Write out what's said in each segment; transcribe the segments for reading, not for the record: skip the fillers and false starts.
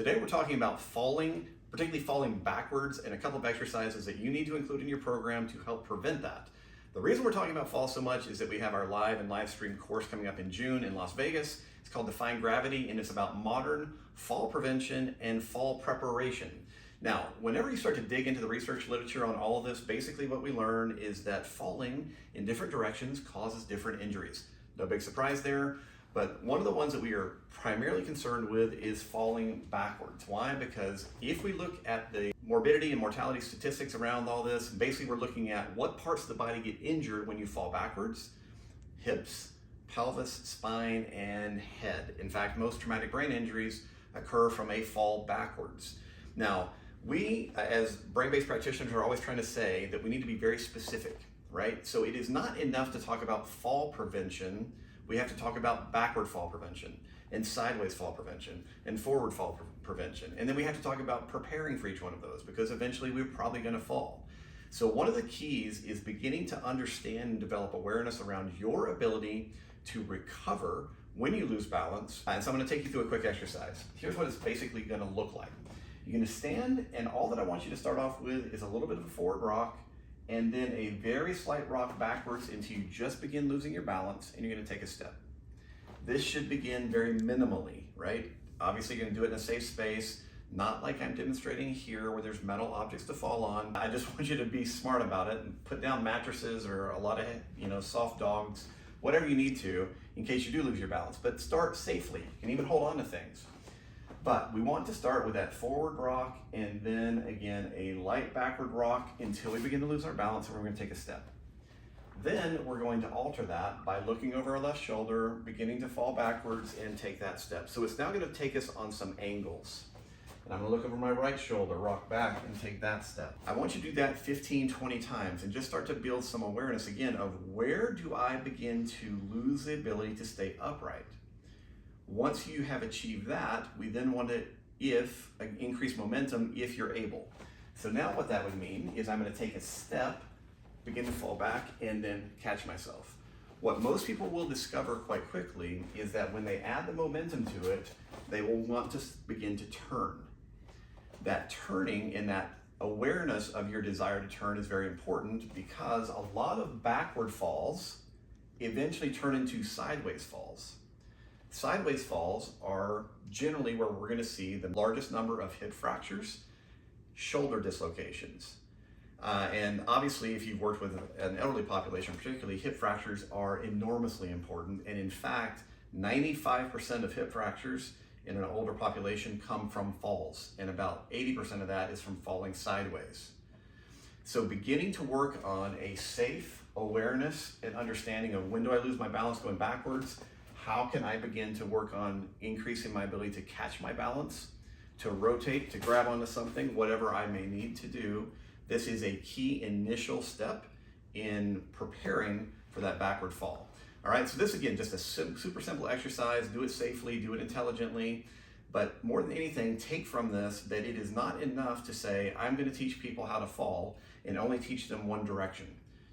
Today we're talking about falling, particularly falling backwards, and a couple of exercises that you need to include in your program to help prevent that. The reason we're talking about fall so much is that we have our live and live stream course coming up in June in Las Vegas. It's called Defying Gravity, and it's about modern fall prevention and fall preparation. Now, whenever you start to dig into the research literature on all of this, basically what we learn is that falling in different directions causes different injuries. No big surprise there, but one of the ones that we are primarily concerned with is falling backwards. Why? Because if we look at the morbidity and mortality statistics around all this, basically we're looking at what parts of the body get injured when you fall backwards: hips, pelvis, spine, and head. In fact, most traumatic brain injuries occur from a fall backwards. Now, we as brain-based practitioners are always trying to say that we need to be very specific, right? So it is not enough to talk about fall prevention. We have to talk about backward fall prevention and sideways fall prevention and forward fall prevention. And then we have to talk about preparing for each one of those, because eventually we're probably going to fall. So one of the keys is beginning to understand and develop awareness around your ability to recover when you lose balance. And so I'm going to take you through a quick exercise. Here's what it's basically going to look like. You're going to stand, and all that I want you to start off with is a little bit of a forward rock, and then a very slight rock backwards until you just begin losing your balance, and you're going to take a step. This should begin very minimally, right? Obviously, you're going to do it in a safe space, not like I'm demonstrating here where there's metal objects to fall on. I just want you to be smart about it and put down mattresses or a lot of soft dogs, whatever you need to, in case you do lose your balance. But start safely. You can even hold on to things. But we want to start with that forward rock, and then again a light backward rock until we begin to lose our balance, and we're going to take a step. Then we're going to alter that by looking over our left shoulder, beginning to fall backwards and take that step. So it's now going to take us on some angles. And I'm going to look over my right shoulder, rock back, and take that step. I want you to do that 15, 20 times and just start to build some awareness again of where do I begin to lose the ability to stay upright. Once you have achieved that, we then want to increase momentum if you're able. So now what that would mean is I'm going to take a step, begin to fall back, and then catch myself. What most people will discover quite quickly is that when they add the momentum to it, they will want to begin to turn. That turning and that awareness of your desire to turn is very important, because a lot of backward falls eventually turn into sideways falls. Sideways falls are generally where we're going to see the largest number of hip fractures, shoulder dislocations. And obviously, if you've worked with an elderly population, particularly, hip fractures are enormously important. And in fact, 95% of hip fractures in an older population come from falls, and about 80% of that is from falling sideways. So beginning to work on a safe awareness and understanding of when do I lose my balance going backwards, how can I begin to work on increasing my ability to catch my balance, to rotate, to grab onto something, whatever I may need to do. This is a key initial step in preparing for that backward fall. All right, so this again, just a super simple exercise. Do it safely, do it intelligently, but more than anything, take from this that it is not enough to say, I'm going to teach people how to fall and only teach them one direction.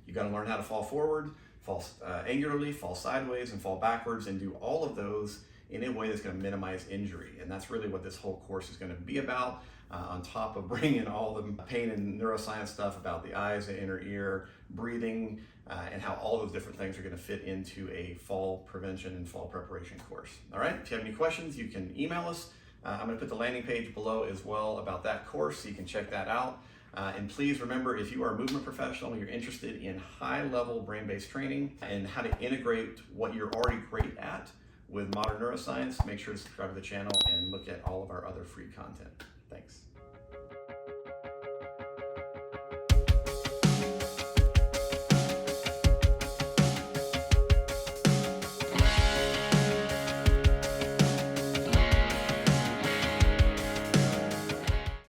You got to learn how to fall forward, fall angularly, fall sideways, and fall backwards, and do all of those in a way that's going to minimize injury. And that's really what this whole course is going to be about, on top of bringing all the pain and neuroscience stuff about the eyes, the inner ear, breathing, and how all those different things are going to fit into a fall prevention and fall preparation course. All right, if you have any questions, you can email us. I'm going to put the landing page below as well about that course, so you can check that out. And please remember, if you are a movement professional and you're interested in high-level brain-based training and how to integrate what you're already great at with modern neuroscience, make sure to subscribe to the channel and look at all of our other free content. Thanks.